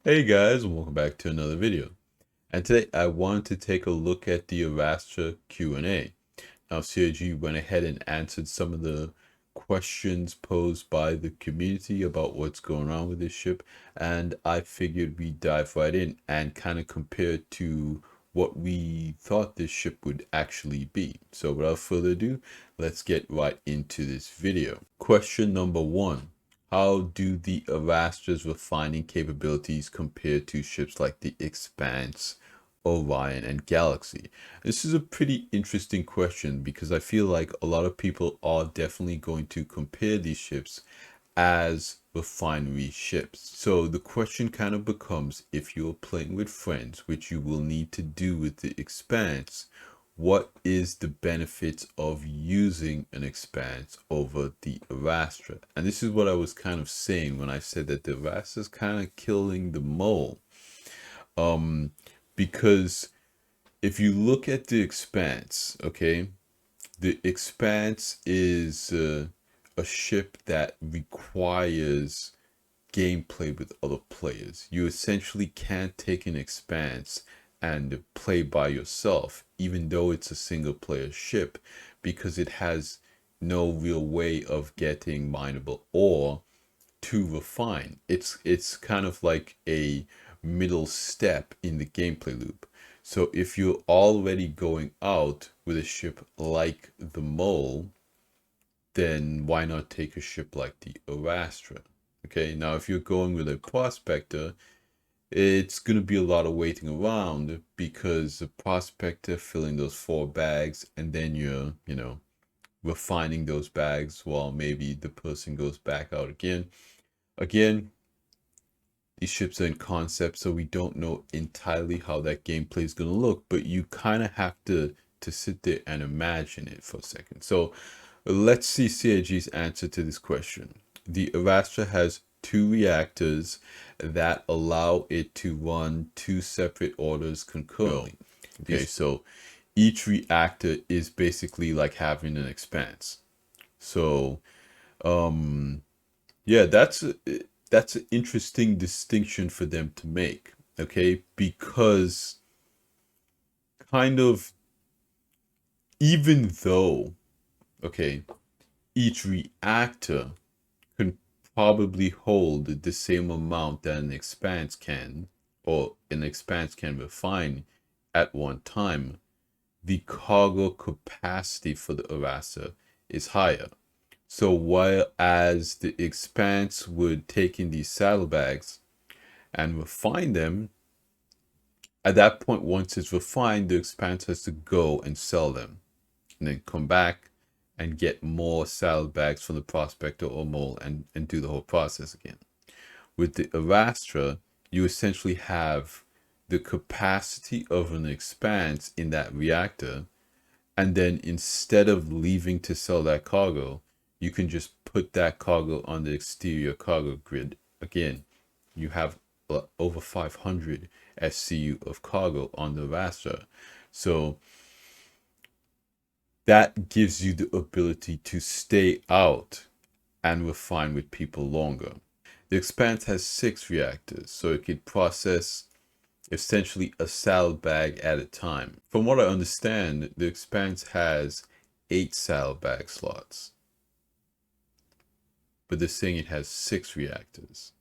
Hey guys, and welcome back to another video. And today I wanted to take a look at the Arrastra Q and A. Now CIG went ahead and answered some of the questions posed by the community about what's going on with this ship, and I figured we'd dive right in and kind of compare it to what we thought this ship would actually be. So without further ado, let's get right into this video. Question number 1. How do the Arrastra's refining capabilities compare to ships like the Expanse, Orion, and Galaxy? This is a pretty interesting question because I feel like a lot of people are definitely going to compare these ships as refinery ships. So the question kind of becomes, if you're playing with friends, which you will need to do with the Expanse, what is the benefits of using an Expanse over the Arrastra? And this is what I was kind of saying when I said that the Arrastra is kind of killing the mole. Because if you look at the Expanse, okay, the Expanse is a ship that requires gameplay with other players. You essentially can't take an Expanse and play by yourself, even though it's a single player ship, because it has no real way of getting mineable ore to refine. It's kind of like a middle step in the gameplay loop. So if you're already going out with a ship like the Mole, then why not take a ship like the Arrastra? Okay, now if you're going with a prospector, it's going to be a lot of waiting around because the prospector filling those 4 bags and then you're, refining those bags while maybe the person goes back out again. Again, these ships are in concept, so we don't know entirely how that gameplay is going to look, but you kind of have to sit there and imagine it for a second. So let's see CIG's answer to this question. The Arrastra has 2 reactors that allow it to run 2 separate orders concurrently. Okay, so each reactor is basically like having an Expanse. So, yeah, that's an interesting distinction for them to make. Okay, because kind of, even though, okay, each reactor can probably hold the same amount that an Expanse can, or an Expanse can refine at one time, the cargo capacity for the Arrastra is higher. So whereas the Expanse would take in these saddlebags and refine them, at that point, once it's refined, the Expanse has to go and sell them, and then come back and get more saddlebags from the prospector or mole and do the whole process again. With the Arrastra, you essentially have the capacity of an Expanse in that reactor, and then instead of leaving to sell that cargo, you can just put that cargo on the exterior cargo grid. Again, you have over 500 SCU of cargo on the Arrastra. So that gives you the ability to stay out and refine with people longer. The Expanse has 6 reactors, so it could process essentially a saddlebag at a time. From what I understand, the Expanse has 8 saddlebag slots, but they're saying it has 6 reactors.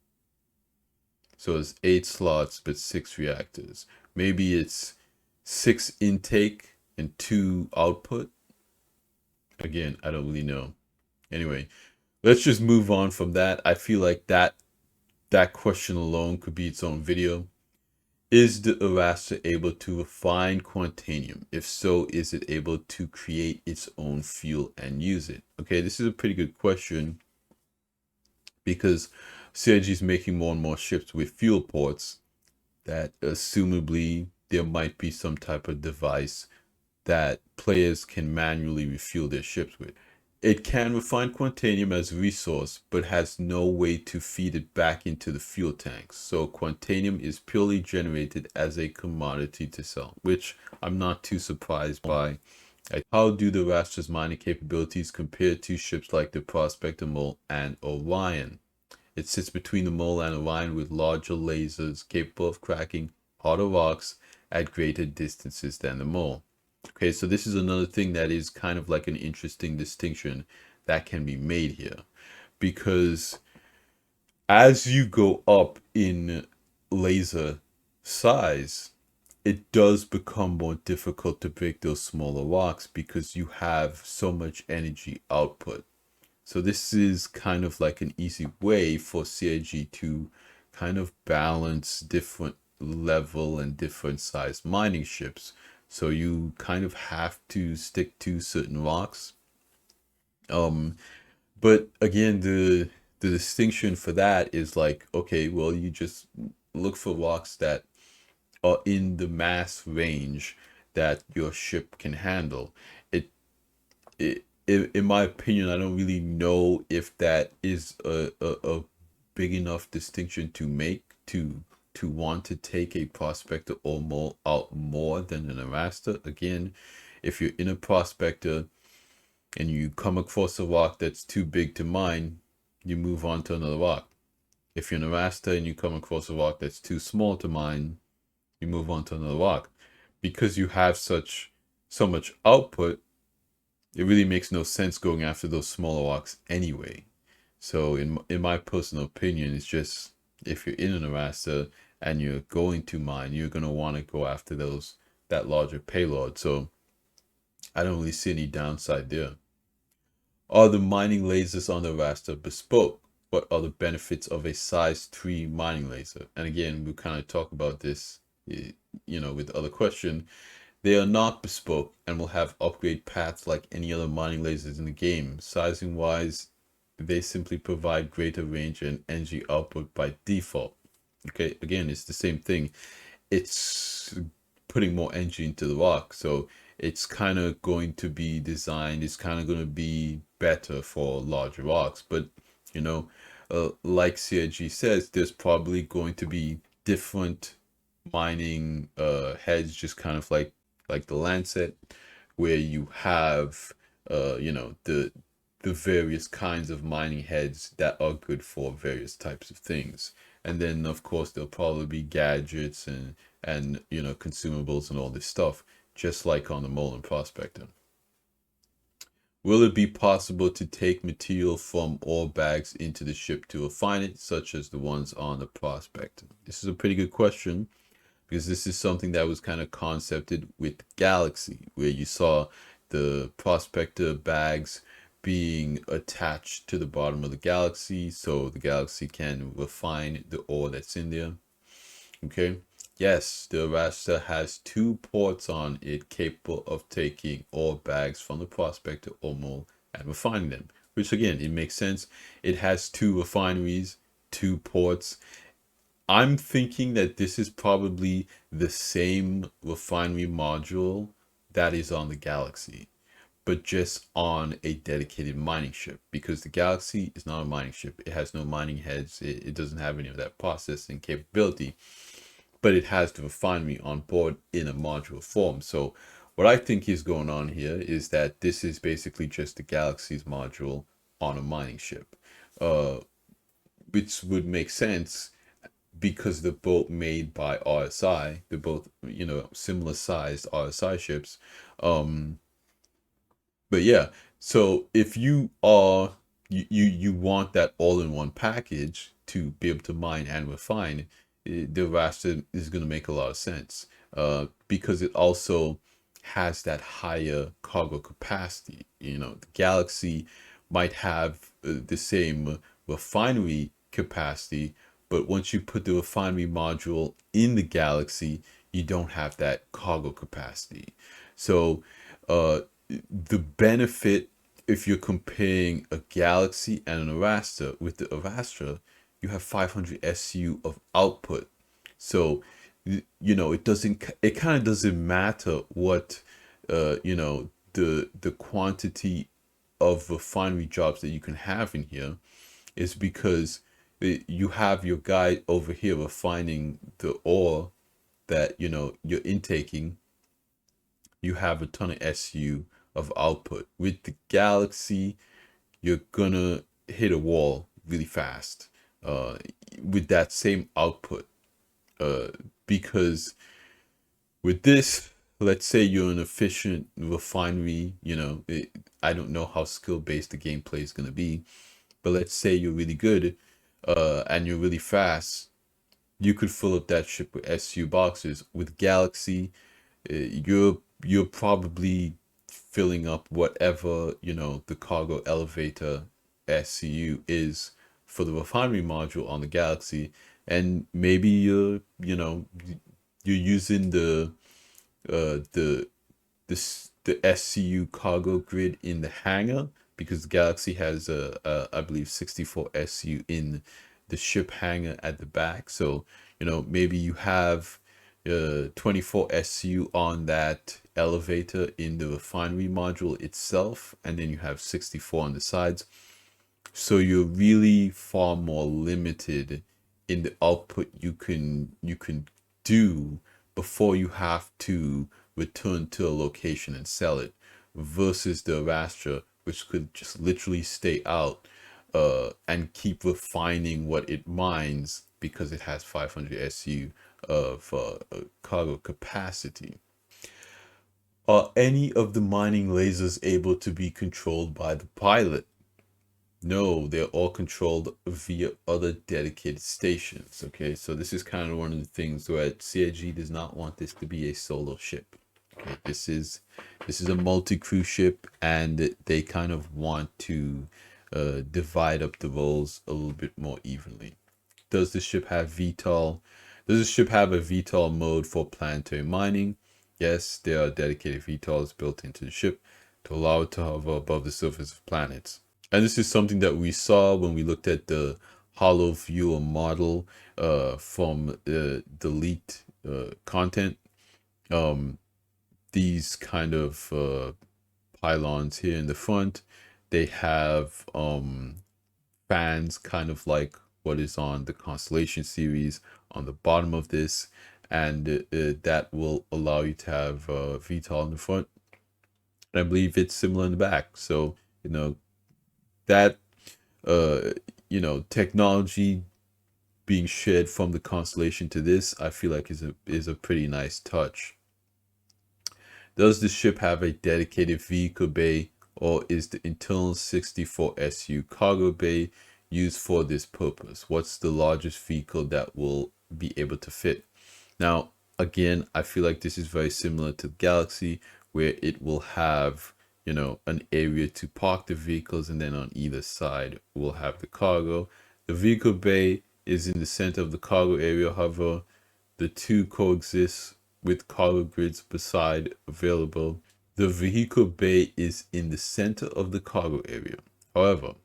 So it's 8 slots, but 6 reactors. Maybe it's 6 intake and 2 output. Again, I don't really know. Anyway, let's just move on from that. I feel like that question alone could be its own video. Is the Arrastra able to refine Quantanium? If so, is it able to create its own fuel and use it? Okay, this is a pretty good question because CIG is making more and more ships with fuel ports that assumably there might be some type of device that players can manually refuel their ships with. It can refine Quantanium as a resource, but has no way to feed it back into the fuel tanks. So Quantanium is purely generated as a commodity to sell, which I'm not too surprised by. How do the Arrastra's mining capabilities compare to ships like the Prospector, Mole, and Orion? It sits between the mole and Orion with larger lasers capable of cracking harder rocks at greater distances than the mole. Okay, so this is another thing that is kind of like an interesting distinction that can be made here, because as you go up in laser size, it does become more difficult to break those smaller rocks because you have so much energy output. So this is kind of like an easy way for CIG to kind of balance different level and different size mining ships. So you kind of have to stick to certain rocks. But again, the distinction for that is like, okay, well, you just look for rocks that are in the mass range that your ship can handle. It in my opinion, I don't really know if that is a big enough distinction to make to want to take a prospector or more out more than an Arrastra. Again, if you're in a prospector and you come across a rock that's too big to mine, you move on to another rock. If you're an Arrastra and you come across a rock that's too small to mine, you move on to another rock. Because you have so much output, it really makes no sense going after those smaller rocks anyway. So in my personal opinion, it's just if you're in an Arrastra and you're going to mine, you're gonna want to go after that larger payload. So I don't really see any downside there. Are the mining lasers on the Arrastra bespoke? What are the benefits of a size 3 mining laser? And again, we kind of talk about this, with the other question. They are not bespoke and will have upgrade paths like any other mining lasers in the game. Sizing wise, they simply provide greater range and energy output by default. Okay, again, it's the same thing. It's putting more energy into the rock, so it's kind of going to be designed, it's kind of going to be better for larger rocks. But you know like CIG says, there's probably going to be different mining heads, just kind of like the Lancet, where you have the various kinds of mining heads that are good for various types of things. And then of course there'll probably be gadgets and consumables and all this stuff, just like on the Mole and Prospector. Will it be possible to take material from ore bags into the ship to refine it, such as the ones on the Prospector? This is a pretty good question, because this is something that was kind of concepted with Galaxy, where you saw the Prospector bags being attached to the bottom of the Galaxy, so the Galaxy can refine the ore that's in there. Okay. Yes, the Arrastra has 2 ports on it capable of taking ore bags from the Prospector or Mole and refining them, which again, it makes sense. It has 2 refineries, 2 ports. I'm thinking that this is probably the same refinery module that is on the Galaxy, but just on a dedicated mining ship, because the Galaxy is not a mining ship. It has no mining heads. It doesn't have any of that processing capability, but it has the refinery on board in a module form. So what I think is going on here is that this is basically just the Galaxy's module on a mining ship, which would make sense because they're both made by RSI. They're both, similar sized RSI ships. But yeah, so if you want that all-in-one package to be able to mine and refine, the Rasta is going to make a lot of sense, because it also has that higher cargo capacity. The Galaxy might have the same refinery capacity, but once you put the refinery module in the Galaxy, you don't have that cargo capacity. So the benefit, if you're comparing a Galaxy and an Arrastra, with the Arrastra, you have 500 SU of output. So it kind of doesn't matter what the quantity of refinery jobs that you can have in here, is because you have your guy over here refining the ore that you're intaking. You have a ton of SU of output. With the Galaxy, you're gonna hit a wall really fast. uh, with that same output. Uh, because with this, let's say you're an efficient refinery, I don't know how skill based the gameplay is going to be, but let's say you're really good, and you're really fast, you could fill up that ship with SU boxes. With Galaxy, you're probably filling up whatever the cargo elevator SCU is for the refinery module on the Galaxy, and maybe you're using the the SCU cargo grid in the hangar, because the Galaxy has I believe 64 SCU in the ship hangar at the back. So maybe you have 24 SCU on that elevator in the refinery module itself, and then you have 64 on the sides. So you're really far more limited in the output you can do before you have to return to a location and sell it, versus the Arrastra, which could just literally stay out and keep refining what it mines, because it has 500 SU of cargo capacity. Are any of the mining lasers able to be controlled by the pilot? No, they're all controlled via other dedicated stations. Okay, so this is kind of one of the things where CIG does not want this to be a solo ship. Okay, this is a multi-crew ship, and they kind of want to divide up the roles a little bit more evenly. Does the ship have VTOL? Does the ship have a VTOL mode for planetary mining? Yes, there are dedicated VTOLs built into the ship to allow it to hover above the surface of planets. And this is something that we saw when we looked at the hollow viewer model from the leaked content. These kind of pylons here in the front, they have fans kind of like what is on the Constellation series on the bottom of this, and that will allow you to have VTOL in the front. And I believe it's similar in the back. So that technology being shared from the Constellation to this, I feel like is a pretty nice touch. Does the ship have a dedicated vehicle bay, or is the internal 64 SU cargo bay used for this purpose? What's the largest vehicle that will be able to fit? Now, again, I feel like this is very similar to Galaxy, where it will have an area to park the vehicles, and then on either side we'll have the cargo. The vehicle bay is in the center of the cargo area. However, the two coexist with cargo grids beside available. The vehicle bay is in the center of the cargo area. However,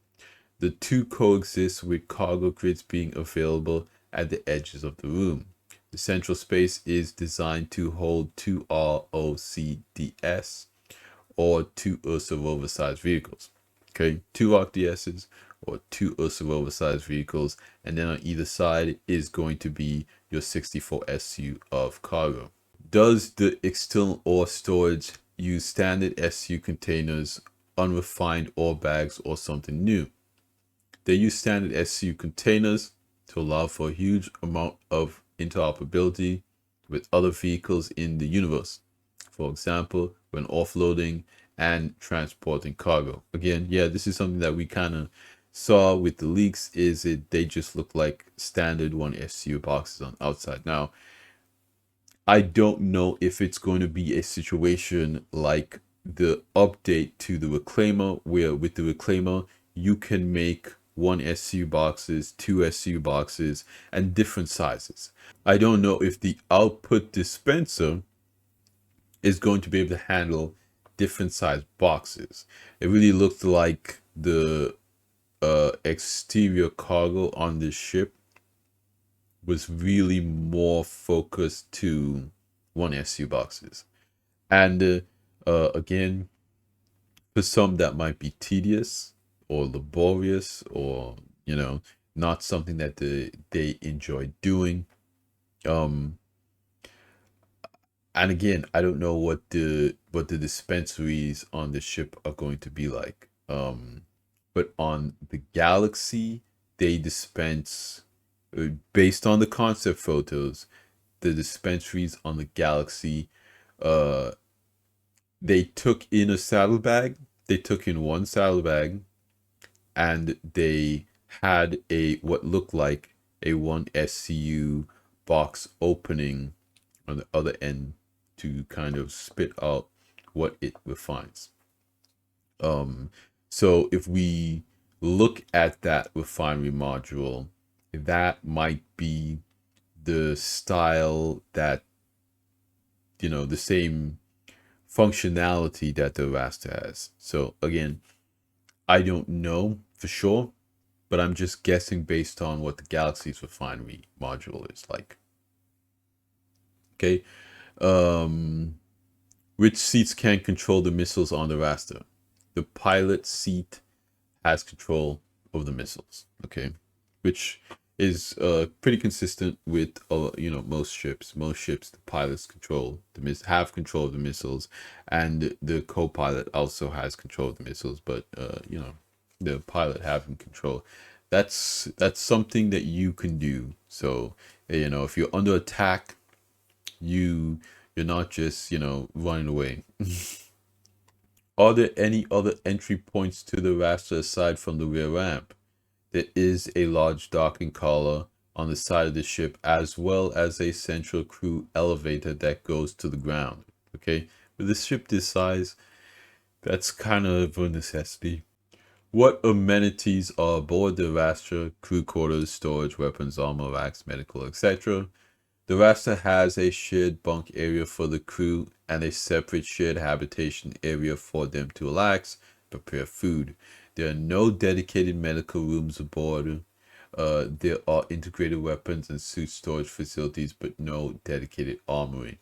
the two coexist with cargo grids being available at the edges of the room. The central space is designed to hold two ROCDS, or two Ursa oversized vehicles. Okay, two RDSs or two Ursa oversized vehicles, and then on either side is going to be your 64 SU of cargo. Does the external ore storage use standard SU containers, unrefined ore bags, or something new? They use standard SU containers to allow for a huge amount of interoperability with other vehicles in the universe. For example, when offloading and transporting cargo. Again, yeah, this is something that we kind of saw with the leaks, is they just look like standard 1SU boxes on outside. Now, I don't know if it's going to be a situation like the update to the Reclaimer, where with the Reclaimer you can make 1SU boxes, 2SU boxes, and different sizes. I don't know if the output dispenser is going to be able to handle different size boxes. It really looked like the exterior cargo on this ship was really more focused to 1SU boxes. And again, for some that might be or laborious, or not something that they enjoy doing. And again, I don't know what the dispensaries on the ship are going to be like. But on the Galaxy, they dispense, based on the concept photos, the dispensaries on the Galaxy, uh, they took in a saddlebag. They took in one saddlebag, and they had a what looked like a one SCU box opening on the other end to kind of spit out what it refines. Um, so if we look at that refinery module, that might be the style that, the same functionality that the Arrastra has. So again, I don't know for sure, but I'm just guessing based on what the Galaxy's refinery module is like. Okay. Um, which seats can control the missiles on the Arrastra? The pilot seat has control over the missiles. Okay, which is pretty consistent with most ships. Most ships, the pilots have control of the missiles, and the co-pilot also has control of the missiles. But the pilot having control, that's something that you can do. So if you're under attack, you're not just running away. Are there any other entry points to the raster aside from the rear ramp? There is a large docking collar on the side of the ship, as well as a central crew elevator that goes to the ground. Okay, with a ship this size, that's kind of a necessity. What amenities are aboard the Arrastra? Crew quarters, storage, weapons, armor racks, medical, etc. The Rasta has a shared bunk area for the crew and a separate shared habitation area for them to relax, prepare food. There are no dedicated medical rooms aboard. There are integrated weapons and suit storage facilities, but no dedicated armory.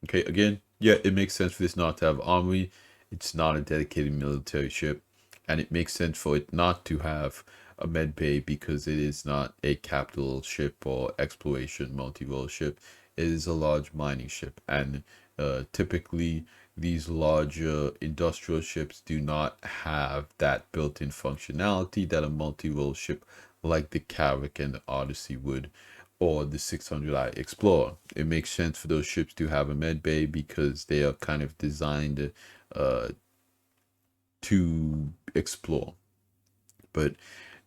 Okay, again, yeah, it makes sense for this not to have armory. It's not a dedicated military ship, and it makes sense for it not to have a med bay because it is not a capital ship or exploration multi-role ship. It is a large mining ship, and typically these larger industrial ships do not have that built-in functionality that a multi-role ship like the Carrack and the Odyssey would, or the 600i Explorer. It makes sense for those ships to have a med bay because they are kind of designed to explore. But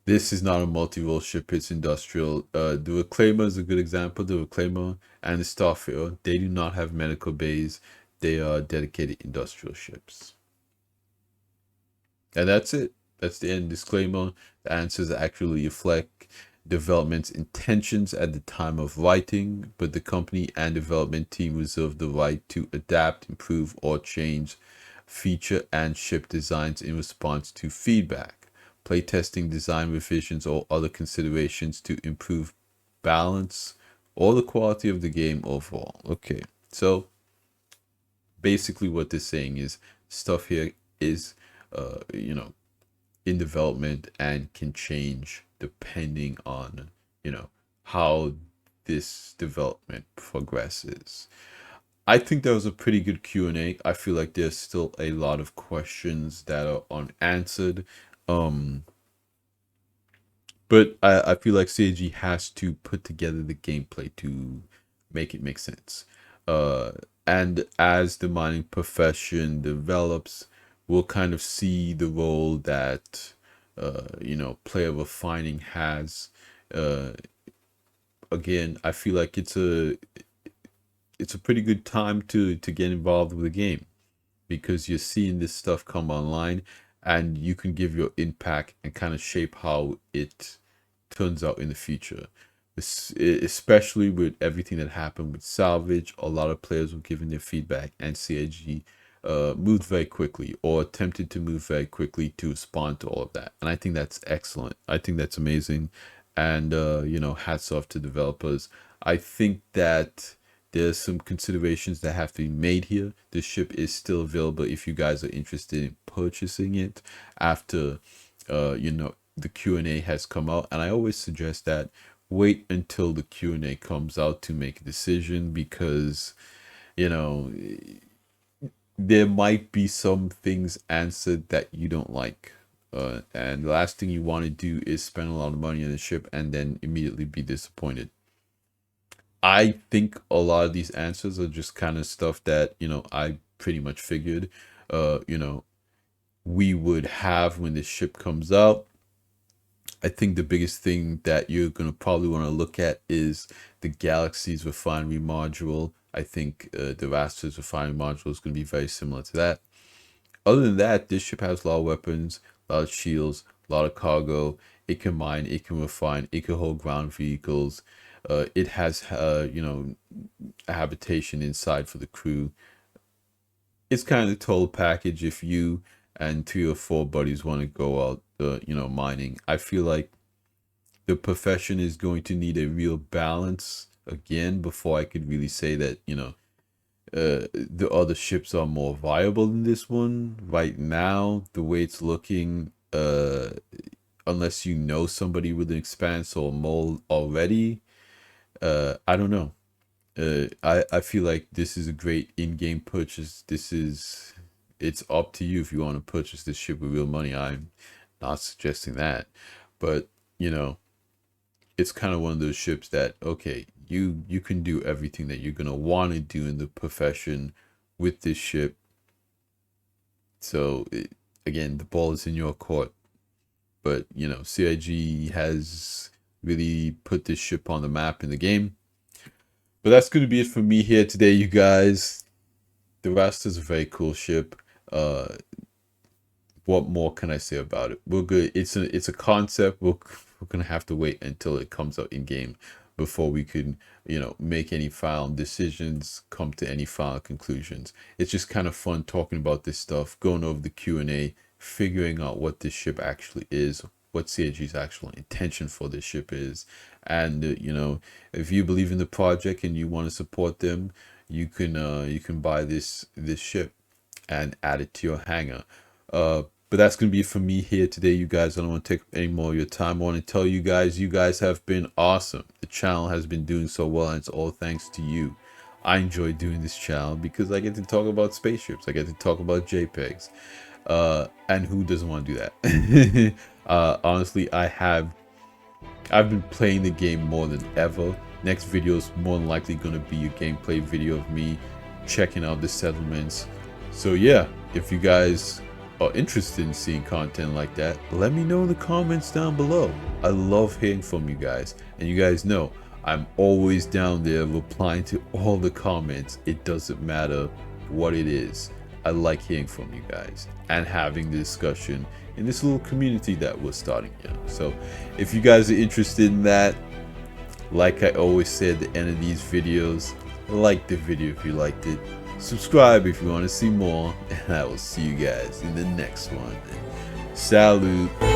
this is not a multi-role ship, it's industrial. The Reclaimer is a good example. The Reclaimer and the Starfarer, they do not have medical bays. They are dedicated industrial ships. And that's it. That's the end. Disclaimer. The answers actually reflect development's intentions at the time of writing, but the company and development team reserve the right to adapt, improve, or change feature and ship designs in response to feedback, playtesting, design revisions, or other considerations to improve balance or the quality of the game overall. Okay, so basically what they're saying is stuff here is, in development and can change depending on, how this development progresses. I think that was a pretty good Q&A. I feel like there's still a lot of questions that are unanswered. But I feel like CAG has to put together the gameplay to make it make sense. And as the mining profession develops, we'll kind of see the role that, player refining has. Again, I feel like it's a pretty good time to get involved with the game because you're seeing this stuff come online and you can give your impact and kind of shape how it turns out in the future. Especially with everything that happened with salvage, a lot of players were giving their feedback, and CIG moved very quickly or attempted to move very quickly to respond to all of that. And I think that's excellent. I think that's amazing. And, hats off to developers. I think that there's some considerations that have to be made here. The ship is still available if you guys are interested in purchasing it after, the Q&A has come out. And I always suggest that wait until the Q&A comes out to make a decision because, there might be some things answered that you don't like. And the last thing you want to do is spend a lot of money on the ship and then immediately be disappointed. I think a lot of these answers are just kind of stuff that, I pretty much figured, we would have when this ship comes out. I think the biggest thing that you're going to probably want to look at is the Galaxy's refinery module. I think the Arrastra's refinery module is going to be very similar to that. Other than that, this ship has a lot of weapons, a lot of shields, a lot of cargo. It can mine, it can refine, it can hold ground vehicles. It has, a habitation inside for the crew. It's kind of the total package if you and 3 or 4 buddies want to go out, mining. I feel like the profession is going to need a real balance again before I could really say that, the other ships are more viable than this one. Right now, the way it's looking, unless you know somebody with an expanse or mold already, I don't know. I feel like this is a great in-game purchase. It's up to you if you want to purchase this ship with real money. I'm not suggesting that, but it's kind of one of those ships that, okay, you can do everything that you're gonna want to do in the profession with this ship. So again, the ball is in your court. But CIG has really put this ship on the map in the game. But that's going to be it for me here today, you guys. The Arrastra is a very cool ship. What more can I say about it? We're good. It's a concept. We're gonna have to wait until it comes out in game before we can make any final decisions, come to any final conclusions. It's just kind of fun talking about this stuff, going over the Q&A, figuring out what this ship actually is, what CIG's actual intention for this ship is. And if you believe in the project and you want to support them, you can buy this ship and add it to your hangar. But that's going to be it for me here today, you guys. I don't want to take any more of your time. I want to tell you guys have been awesome. The channel has been doing so well, and it's all thanks to you. I enjoy doing this channel because I get to talk about spaceships. I get to talk about JPEGs. And who doesn't want to do that? Honestly, I've been playing the game more than ever. Next video is more than likely going to be a gameplay video of me checking out the settlements. So yeah, if you guys are interested in seeing content like that, let me know in the comments down below. I love hearing from you guys, and you guys know I'm always down there replying to all the comments. It doesn't matter what it is. I like hearing from you guys and having the discussion in this little community that we're starting here. So if you guys are interested in that, like I always say at the end of these videos, like the video if you liked it, subscribe if you want to see more, and I will see you guys in the next one. Salute.